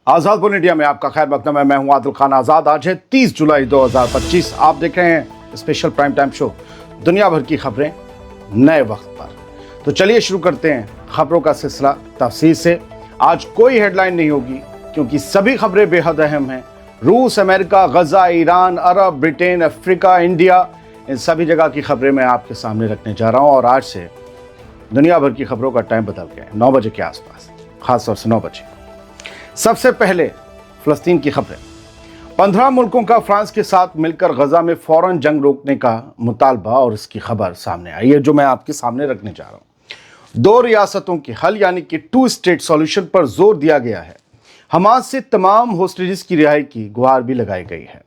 आज़ाद बोल इंडिया में आपका खैर मकदम है। मैं हूं आदिल खान आज़ाद। आज है 30 जुलाई 2025। आप देख रहे हैं स्पेशल प्राइम टाइम शो, दुनिया भर की खबरें नए वक्त पर। तो चलिए शुरू करते हैं खबरों का सिलसिला तफसील से। आज कोई हेडलाइन नहीं होगी क्योंकि सभी खबरें बेहद अहम हैं। रूस, अमेरिका, गजा, ईरान, अरब, ब्रिटेन, अफ्रीका, इंडिया, इन सभी जगह की खबरें मैं आपके सामने रखने जा रहा हूं। और आज से दुनिया भर की खबरों का टाइम बदल गया है, 9 बजे के आसपास, खासतौर से 9 बजे। सबसे पहले फ़लस्तीन की खबरें। 15 मुल्कों का फ्रांस के साथ मिलकर गजा में फौरन जंग रोकने का मुतालबा और इसकी खबर सामने आई है, जो मैं आपके सामने रखने जा रहा हूं। 2 रियासतों के हल यानी कि 2 स्टेट सॉल्यूशन पर जोर दिया गया है। हमास से तमाम होस्टेजेस की रिहाई की गुहार भी लगाई गई है।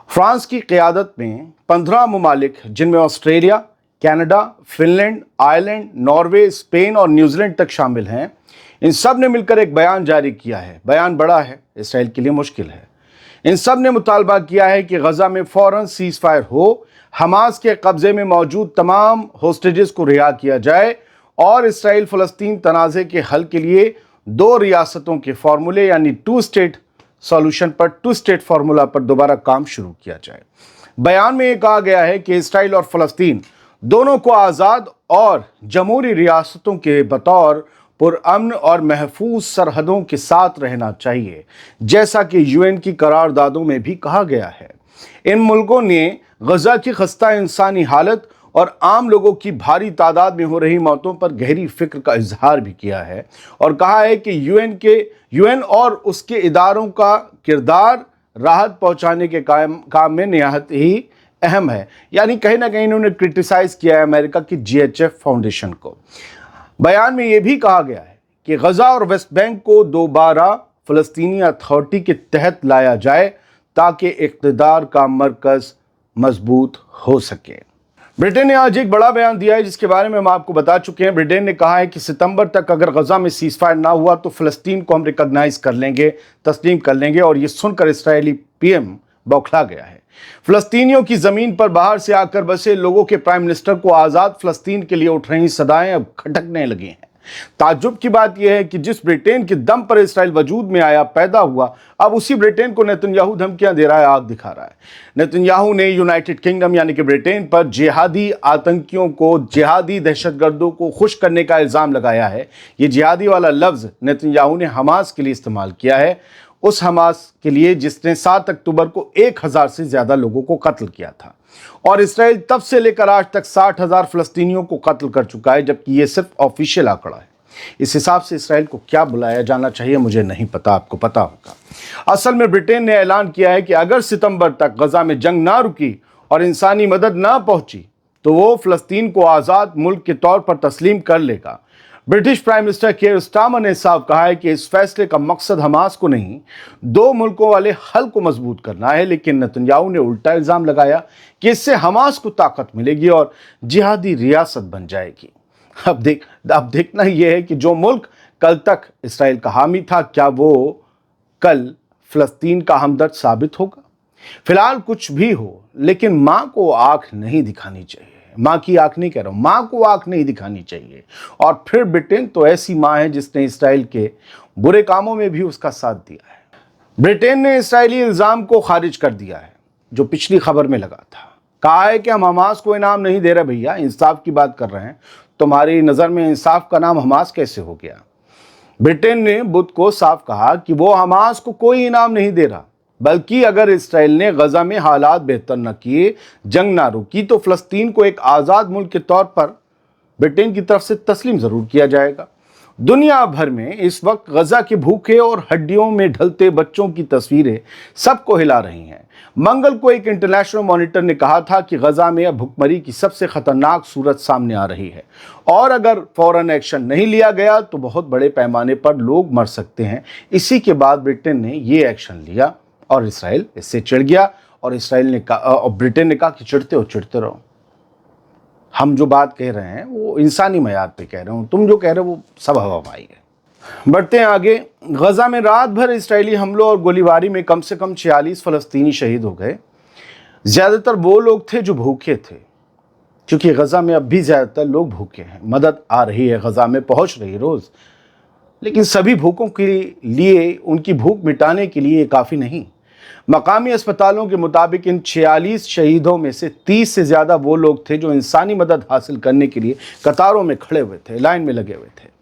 फ्रांस की क़यादत में 15 ममालिक, जिनमें Australia, Canada, Finland, Ireland, Norway, Spain और न्यूजीलैंड तक शामिल हैं, इन सब ने मिलकर एक बयान जारी किया है। बयान बड़ा है, इसराइल के लिए मुश्किल है। इन सब ने मुतालबा किया है कि गजा में फौरन सीज फायर हो, हमास के कब्जे में मौजूद तमाम होस्टेजेस को रिहा किया जाए और इसराइल फ़लस्तीन तनाज़े के हल के लिए 2 रियासतों के फार्मूले यानी 2 स्टेट सॉल्यूशन पर, 2 स्टेट फार्मूला पर दोबारा काम शुरू किया जाए। बयान में यह कहा गया है कि इसराइल और फ़लस्तीन दोनों को आज़ाद और जमहूरी रियासतों के बतौर पुरअमन और महफूज सरहदों के साथ रहना चाहिए, जैसा कि यूएन की करारदादों में भी कहा गया है। इन मुल्कों ने गजा की खस्ता इंसानी हालत और आम लोगों की भारी तादाद में हो रही मौतों पर गहरी फिक्र का इजहार भी किया है और कहा है कि यूएन और उसके इदारों का किरदार राहत पहुंचाने के काम में निहायत ही अहम है। यानी कहीं ना कहीं इन्होंने क्रिटिसाइज किया है अमेरिका की जीएचएफ फाउंडेशन को। बयान में यह भी कहा गया है कि गजा और वेस्ट बैंक को दोबारा फ़लस्तीनी अथॉरिटी के तहत लाया जाए ताकि इक़्तिदार का मरकज़ मजबूत हो सके। ब्रिटेन ने आज एक बड़ा बयान दिया है, जिसके बारे में हम आपको बता चुके हैं। ब्रिटेन ने कहा है कि सितंबर तक अगर गजा में सीज फायर ना हुआ तो फ़लस्तीन को हम रिकॉग्नाइज कर लेंगे, तस्लीम कर लेंगे। और ये सुनकर इसराइली पीएम बौखला गया है। फ़लस्तीनियों की ज़मीन पर बाहर से आकर बसे लोगों के प्राइम मिनिस्टर को आज़ाद फ़लस्तीन के लिए उठ रही सदाएं अब खटकने लगी हैं। ताज्जुब की बात यह है कि जिस ब्रिटेन के दम पर इसराइल वजूद में आया, पैदा हुआ, अब उसी ब्रिटेन को नेतन्याहू धमकियां दे रहा है, आग दिखा रहा है। नेतन्याहू ने यूनाइटेड किंगडम यानी कि ब्रिटेन पर जिहादी आतंकियों को, जिहादी दहशतगर्दों को खुश करने का इल्ज़ाम लगाया है। ये जिहादी वाला लफ्ज़ नेतन्याहू ने हमास के लिए इस्तेमाल किया है, उस हमास के लिए जिसने 7 अक्टूबर को 1000 से ज़्यादा लोगों को कत्ल किया था। और इसराइल तब से लेकर आज तक 60,000 फ़लस्तीनियों को कत्ल कर चुका है, जबकि ये सिर्फ ऑफिशियल आंकड़ा है। इस हिसाब से इसराइल को क्या बुलाया जाना चाहिए मुझे नहीं पता, आपको पता होगा। असल में ब्रिटेन ने ऐलान किया है कि अगर सितंबर तक गजा में जंग ना रुकी और इंसानी मदद ना पहुंची तो वो फ़लस्तीन को आज़ाद मुल्क के तौर पर तस्लीम कर लेगा। ब्रिटिश प्राइम मिनिस्टर कीयर स्टारमर ने साफ कहा है कि इस फैसले का मकसद हमास को नहीं, 2 मुल्कों वाले हल को मजबूत करना है। लेकिन नेतन्याहू ने उल्टा इल्ज़ाम लगाया कि इससे हमास को ताकत मिलेगी और जिहादी रियासत बन जाएगी। अब देखना यह है कि जो मुल्क कल तक इसराइल का हामी था, क्या वो कल फ़लस्तीन का हमदर्द साबित होगा। फिलहाल कुछ भी हो, लेकिन माँ को आंख नहीं दिखानी चाहिए। माँ की आंख नहीं कह रहा हूं, माँ को आंख नहीं दिखानी चाहिए। और फिर ब्रिटेन तो ऐसी माँ है जिसने इसराइल के बुरे कामों में भी उसका साथ दिया है। ब्रिटेन ने इसराइली इल्ज़ाम को खारिज कर दिया है, जो पिछली खबर में लगा था। कहा है कि हम हमास को इनाम नहीं दे रहे भैया, इंसाफ की बात कर रहे हैं। तुम्हारी नज़र में इंसाफ का नाम हमास कैसे हो गया। ब्रिटेन ने बुध को साफ कहा कि वो हमास को कोई इनाम नहीं दे रहा, बल्कि अगर इसराइल ने गजा में हालात बेहतर न किए, जंग ना रुकी, तो फ़लस्तीन को एक आज़ाद मुल्क के तौर पर ब्रिटेन की तरफ से तस्लीम ज़रूर किया जाएगा। दुनिया भर में इस वक्त गजा के भूखे और हड्डियों में ढलते बच्चों की तस्वीरें सबको हिला रही हैं। मंगल को एक इंटरनेशनल मॉनिटर ने कहा था कि गजा में अब भुखमरी की सबसे खतरनाक सूरत सामने आ रही है और अगर फौरन एक्शन नहीं लिया गया तो बहुत बड़े पैमाने पर लोग मर सकते हैं। इसी के बाद ब्रिटेन ने ये एक्शन लिया और इसराइल इससे चिढ़ गया और ब्रिटेन ने कहा कि चिढ़ते रहो। हम जो बात कह रहे हैं वो इंसानी मयार पे कह रहे हो, तुम जो कह रहे हो वो सब हवाबाजी है। बढ़ते हैं आगे। गजा में रात भर इसराइली हमलों और गोलीबारी में कम से कम 46 फ़लस्तीनी शहीद हो गए। ज़्यादातर वो लोग थे जो भूखे थे, क्योंकि गजा में अब भी ज़्यादातर लोग भूखे हैं। मदद आ रही है, गजा में पहुंच रही रोज़, लेकिन सभी भूखों के लिए उनकी भूख मिटाने के लिए ये काफ़ी नहीं। मकामी अस्पतालों के मुताबिक इन 46 शहीदों में से 30 से ज़्यादा वो लोग थे जो इंसानी मदद हासिल करने के लिए कतारों में खड़े हुए थे, लाइन में लगे हुए थे।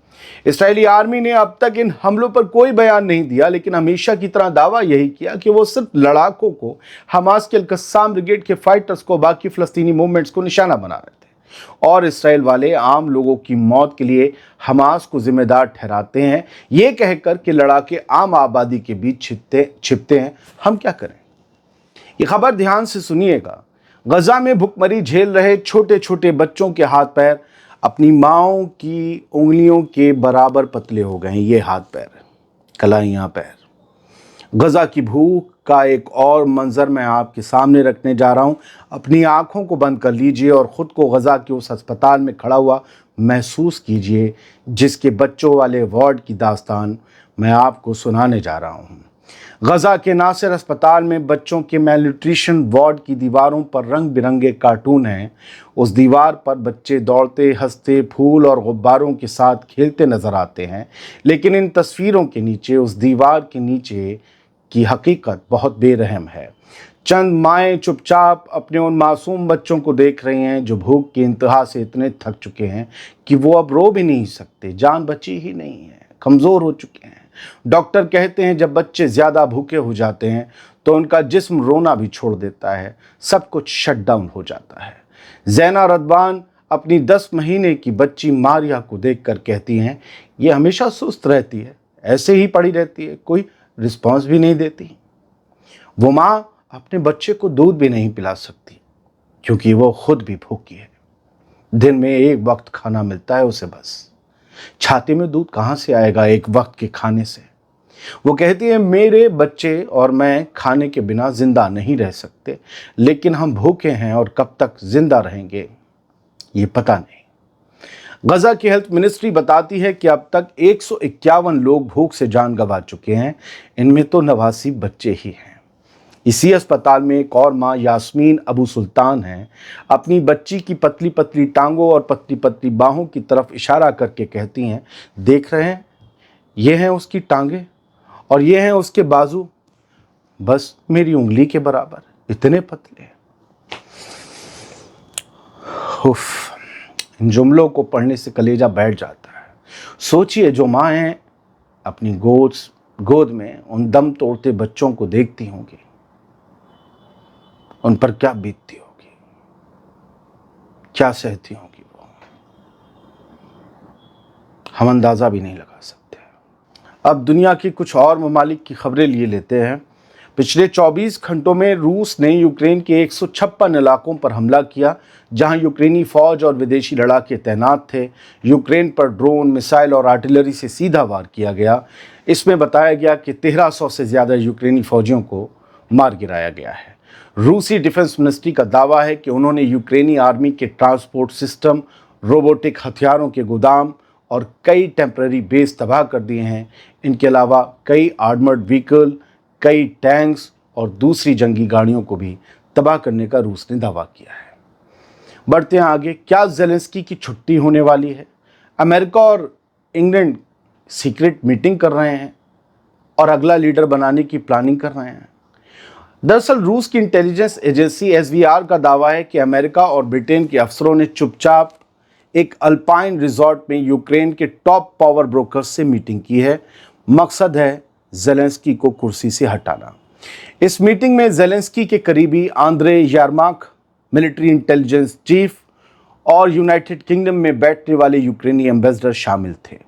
इस्राएली आर्मी ने अब तक इन हमलों पर कोई बयान नहीं दिया, लेकिन हमेशा की तरह दावा यही किया कि वो सिर्फ लड़ाकों को, हमास के अल-कस्साम ब्रिगेड के फाइटर्स को, बाकी फ़लस्तीनी मूवमेंट्स को निशाना बना रहे थे। और इसराइल वाले आम लोगों की मौत के लिए हमास को जिम्मेदार ठहराते हैं, ये कहकर कि लड़ाके आम आबादी के बीच छिपते हैं। हम क्या करें? ये खबर ध्यान से सुनिएगा। गजा में भुखमरी झेल रहे छोटे छोटे बच्चों के हाथ पैर अपनी माँओं की उंगलियों के बराबर पतले हो गए हैं। ये हाथ पैर, कलाइयाँ पैर। गजा की भूख का एक और मंजर मैं आपके सामने रखने जा रहा हूँ। अपनी आंखों को बंद कर लीजिए और ख़ुद को गजा के उस अस्पताल में खड़ा हुआ महसूस कीजिए जिसके बच्चों वाले वार्ड की दास्तान मैं आपको सुनाने जा रहा हूँ। गजा के नासिर अस्पताल में बच्चों के मेलन्यूट्रिशन वार्ड की दीवारों पर रंग बिरंगे कार्टून हैं। उस दीवार पर बच्चे दौड़ते, हंसते, फूल और गुब्बारों के साथ खेलते नज़र आते हैं, लेकिन इन तस्वीरों के नीचे, उस दीवार के नीचे की हकीकत बहुत बेरहम है। चंद माएँ चुपचाप अपने उन मासूम बच्चों को देख रही हैं जो भूख की इंतहा से इतने थक चुके हैं कि वो अब रो भी नहीं सकते, जान बची ही नहीं है, कमज़ोर हो चुके हैं। डॉक्टर कहते हैं जब बच्चे ज़्यादा भूखे हो जाते हैं तो उनका जिस्म रोना भी छोड़ देता है, सब कुछ शट डाउन हो जाता है। ज़ैना रदवान अपनी 10 महीने की बच्ची मारिया को देखकर कहती हैं, ये हमेशा सुस्त रहती है, ऐसे ही पड़ी रहती है, कोई रिस्पॉन्स भी नहीं देती। वो माँ अपने बच्चे को दूध भी नहीं पिला सकती क्योंकि वो खुद भी भूखी है। दिन में एक वक्त खाना मिलता है उसे बस। छाती में दूध कहाँ से आएगा एक वक्त के खाने से? वो कहती है मेरे बच्चे और मैं खाने के बिना जिंदा नहीं रह सकते, लेकिन हम भूखे हैं और कब तक जिंदा रहेंगे ये पता नहीं। गजा की हेल्थ मिनिस्ट्री बताती है कि अब तक 151 लोग भूख से जान गंवा चुके हैं, इनमें तो 89 बच्चे ही हैं। इसी अस्पताल में एक और माँ यास्मीन अबू सुल्तान हैं। अपनी बच्ची की पतली पतली टांगों और पतली पतली बाहों की तरफ इशारा करके कहती हैं, देख रहे हैं, ये हैं उसकी टांगें और ये हैं उसके बाजू, बस मेरी उंगली के बराबर, इतने पतले। उफ, इन जुमलों को पढ़ने से कलेजा बैठ जाता है। सोचिए जो माँ हैं अपनी गोद में उन दम तोड़ते बच्चों को देखती होंगी, उन पर क्या बीतती होगी, क्या सहती होंगी वो, हम अंदाज़ा भी नहीं लगा सकते। अब दुनिया की कुछ और ममालिक की खबरें लिए लेते हैं। पिछले 24 घंटों में रूस ने यूक्रेन के 156 इलाकों पर हमला किया जहां यूक्रेनी फ़ौज और विदेशी लड़ाके तैनात थे। यूक्रेन पर ड्रोन, मिसाइल और आर्टिलरी से सीधा वार किया गया। इसमें बताया गया कि 1300 से ज़्यादा यूक्रेनी फ़ौजियों को मार गिराया गया है। रूसी डिफेंस मिनिस्ट्री का दावा है कि उन्होंने यूक्रेनी आर्मी के ट्रांसपोर्ट सिस्टम, रोबोटिक हथियारों के गोदाम और कई टेम्पररी बेस तबाह कर दिए हैं। इनके अलावा कई आर्मर्ड व्हीकल, कई टैंक्स और दूसरी जंगी गाड़ियों को भी तबाह करने का रूस ने दावा किया है। बढ़ते हैं आगे। क्या ज़ेलेंस्की की छुट्टी होने वाली है? अमेरिका और इंग्लैंड सीक्रेट मीटिंग कर रहे हैं और अगला लीडर बनाने की प्लानिंग कर रहे हैं। दरअसल रूस की इंटेलिजेंस एजेंसी SVR का दावा है कि अमेरिका और ब्रिटेन के अफसरों ने चुपचाप एक अल्पाइन रिजॉर्ट में यूक्रेन के टॉप पावर ब्रोकर्स से मीटिंग की है। मकसद है ज़ेलेंस्की को कुर्सी से हटाना। इस मीटिंग में ज़ेलेंस्की के करीबी आंद्रे यारमाक, मिलिट्री इंटेलिजेंस चीफ और यूनाइटेड किंगडम में बैठने वाले यूक्रेनी एम्बेसडर शामिल थे।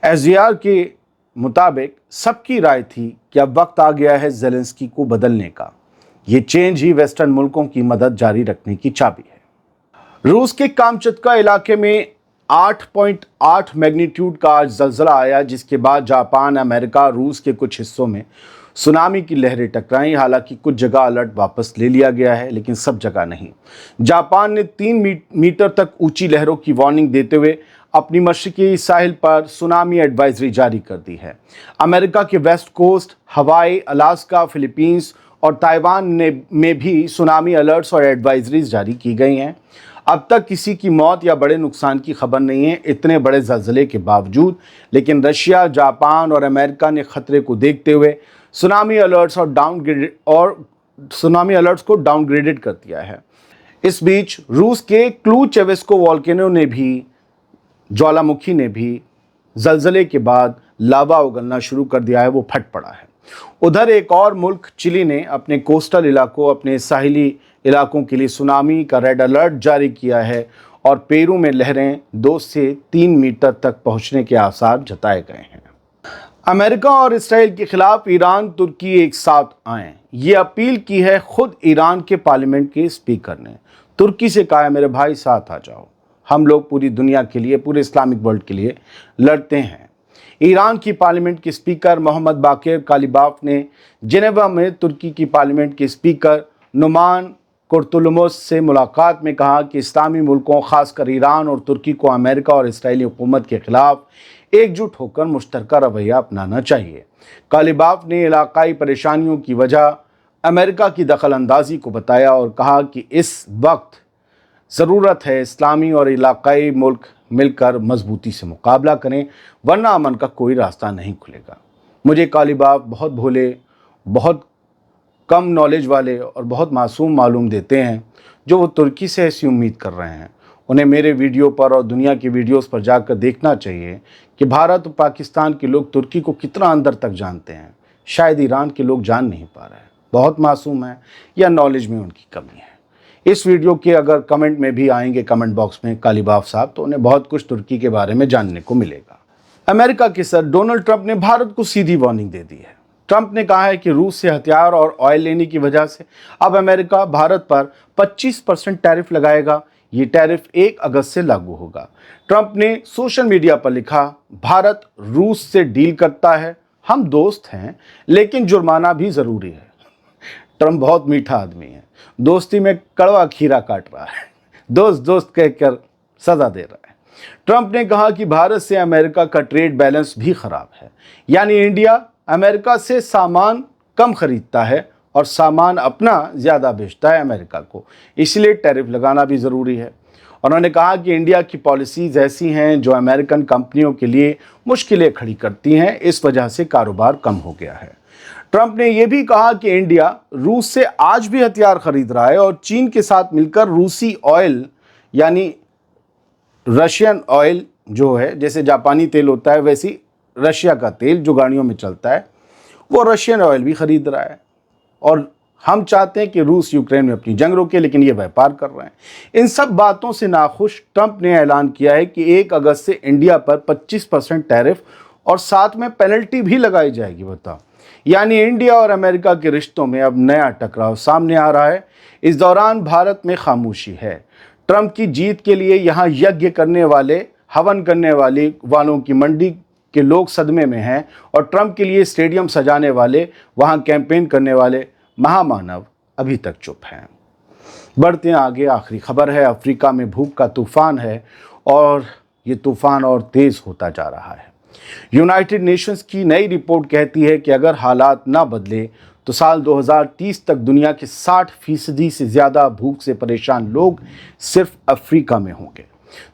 SVR के मुताबिक सबकी राय थी कि अब वक्त आ गया है ज़ेलेंस्की को बदलने का। ये चेंज ही वेस्टर्न मुल्कों की मदद जारी रखने की चाबी है। रूस के कामचत्का इलाके में 8.8 मैग्नीट्यूड का आज ज़लज़ला आया, जिसके बाद जापान, अमेरिका, रूस के कुछ हिस्सों में सुनामी की लहरें टकराईं। हालांकि कुछ जगह अलर्ट वापस ले लिया गया है, लेकिन सब जगह नहीं। जापान ने 3 मीटर तक ऊंची लहरों की वार्निंग देते हुए अपनी मशरकी साहिल पर सुनामी एडवाइजरी जारी कर दी है। अमेरिका के वेस्ट कोस्ट, हवाई, अलास्का, फिलीपींस और ताइवान में भी सुनामी अलर्ट्स और एडवाइजरीज जारी की गई हैं। اب تک किसी की मौत या बड़े नुकसान की खबर नहीं है इतने बड़े ज़लज़ले के बावजूद, लेकिन रशिया, जापान और अमेरिका ने खतरे को देखते हुए सुनामी अलर्ट्स को डाउनग्रेडेड कर दिया है। इस बीच रूस के क्लूचेवेस्को वोल्केनो ने भी, ज्वालामुखी ने भी ज़लज़ले के बाद लावा उगलना शुरू कर दिया है, वो फट पड़ा है। उधर एक और मुल्क चिली ने अपने कोस्टल इलाकों, अपने साहिली इलाकों के लिए सुनामी का रेड अलर्ट जारी किया है और पेरू में लहरें 2 से 3 मीटर तक पहुंचने के आसार जताए गए हैं। अमेरिका और इसराइल के खिलाफ ईरान, तुर्की एक साथ आएं, ये अपील की है खुद ईरान के पार्लियामेंट के स्पीकर ने। तुर्की से कहा है मेरे भाई साथ आ जाओ, हम लोग पूरी दुनिया के लिए, पूरे इस्लामिक वर्ल्ड के लिए लड़ते हैं। ईरान की पार्लियामेंट के स्पीकर मोहम्मद बाकिर कालिबाफ ने जेनेवा में तुर्की की पार्लियामेंट के स्पीकर नुमान कुर्तुलुमुस से मुलाकात में कहा कि इस्लामी मुल्कों, खासकर ईरान और तुर्की को अमेरिका और इस्राएली हुकूमत के खिलाफ एकजुट होकर मुश्तरका रवैया अपनाना चाहिए। कालिबाफ ने इलाकाई परेशानियों की वजह अमेरिका की दखल अंदाजी को बताया और कहा कि इस वक्त ज़रूरत है इस्लामी और इलाकाई मुल्क मिलकर मजबूती से मुकाबला करें, वरना अमन का कोई रास्ता नहीं खुलेगा। मुझे कालिबाफ बहुत भोले, बहुत कम नॉलेज वाले और बहुत मासूम मालूम देते हैं, जो वो तुर्की से ऐसी उम्मीद कर रहे हैं। उन्हें मेरे वीडियो पर और दुनिया की वीडियोस पर जाकर देखना चाहिए कि भारत और पाकिस्तान के लोग तुर्की को कितना अंदर तक जानते हैं। शायद ईरान के लोग जान नहीं पा रहे हैं, बहुत मासूम है या नॉलेज में उनकी कमी है। इस वीडियो के अगर कमेंट में भी आएंगे, कमेंट बॉक्स में कालिबाफ साहब, तो उन्हें बहुत कुछ तुर्की के बारे में जानने को मिलेगा। अमेरिका के सर डोनाल्ड ट्रंप ने भारत को सीधी वार्निंग दे दी है। ट्रंप ने कहा है कि रूस से हथियार और ऑयल लेने की वजह से अब अमेरिका भारत पर 25% टैरिफ लगाएगा। ये टैरिफ 1 अगस्त से लागू होगा। ट्रंप ने सोशल मीडिया पर लिखा, भारत रूस से डील करता है, हम दोस्त हैं, लेकिन जुर्माना भी ज़रूरी है। ट्रंप बहुत मीठा आदमी है, दोस्ती में कड़वा खीरा काट रहा है, दोस्त दोस्त कहकर सज़ा दे रहा है। ट्रंप ने कहा कि भारत से अमेरिका का ट्रेड बैलेंस भी ख़राब है, यानी इंडिया अमेरिका से सामान कम खरीदता है और सामान अपना ज़्यादा बेचता है अमेरिका को, इसलिए टैरिफ लगाना भी ज़रूरी है। उन्होंने कहा कि इंडिया की पॉलिसीज़ ऐसी हैं जो अमेरिकन कंपनियों के लिए मुश्किलें खड़ी करती हैं, इस वजह से कारोबार कम हो गया है। ट्रंप ने यह भी कहा कि इंडिया रूस से आज भी हथियार खरीद रहा है और चीन के साथ मिलकर रूसी ऑयल, यानी रशियन ऑयल जो है, जैसे जापानी तेल होता है वैसी रशिया का तेल जो गाड़ियों में चलता है, वो रशियन ऑयल भी खरीद रहा है। और हम चाहते हैं कि रूस यूक्रेन में अपनी जंग रोके, लेकिन ये व्यापार कर रहे हैं। इन सब बातों से नाखुश ट्रंप ने ऐलान किया है कि 1 अगस्त से इंडिया पर 25% टैरिफ और साथ में पेनल्टी भी लगाई जाएगी। बताओ, यानी इंडिया और अमेरिका के रिश्तों में अब नया टकराव सामने आ रहा है। इस दौरान भारत में खामोशी है। ट्रंप की जीत के लिए यहाँ यज्ञ करने वाले, हवन करने वालों की मंडी के लोग सदमे में हैं और ट्रंप के लिए स्टेडियम सजाने वाले, वहाँ कैंपेन करने वाले महामानव अभी तक चुप हैं। बढ़ते हैं आगे। आखिरी खबर है, अफ्रीका में भूख का तूफान है और ये तूफान और तेज़ होता जा रहा है। यूनाइटेड नेशंस की नई रिपोर्ट कहती है कि अगर हालात ना बदले तो साल 2030 तक दुनिया के 60% से ज़्यादा भूख से परेशान लोग सिर्फ अफ्रीका में होंगे।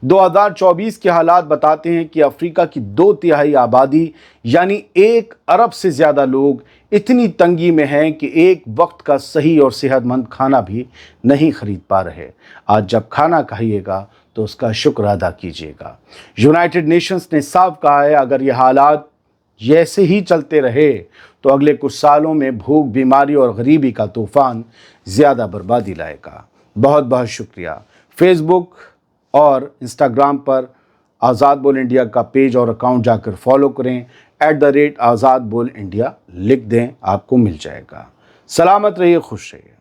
2024 के हालात बताते हैं कि अफ्रीका की 2/3 आबादी यानी 1 अरब से ज़्यादा लोग इतनी तंगी में हैं कि एक वक्त का सही और सेहतमंद खाना भी नहीं खरीद पा रहे। आज जब खाना खाइएगा तो उसका शुक्र अदा कीजिएगा। यूनाइटेड नेशंस ने साफ कहा है, अगर ये हालात जैसे ही चलते रहे तो अगले कुछ सालों में भूख, बीमारी और गरीबी का तूफान ज़्यादा बर्बादी लाएगा। बहुत बहुत शुक्रिया। फेसबुक और इंस्टाग्राम पर आज़ाद बोल इंडिया का पेज और अकाउंट जाकर फॉलो करें। @आज़ाद बोल इंडिया लिख दें, आपको मिल जाएगा। सलामत रहिए, खुश रहिए।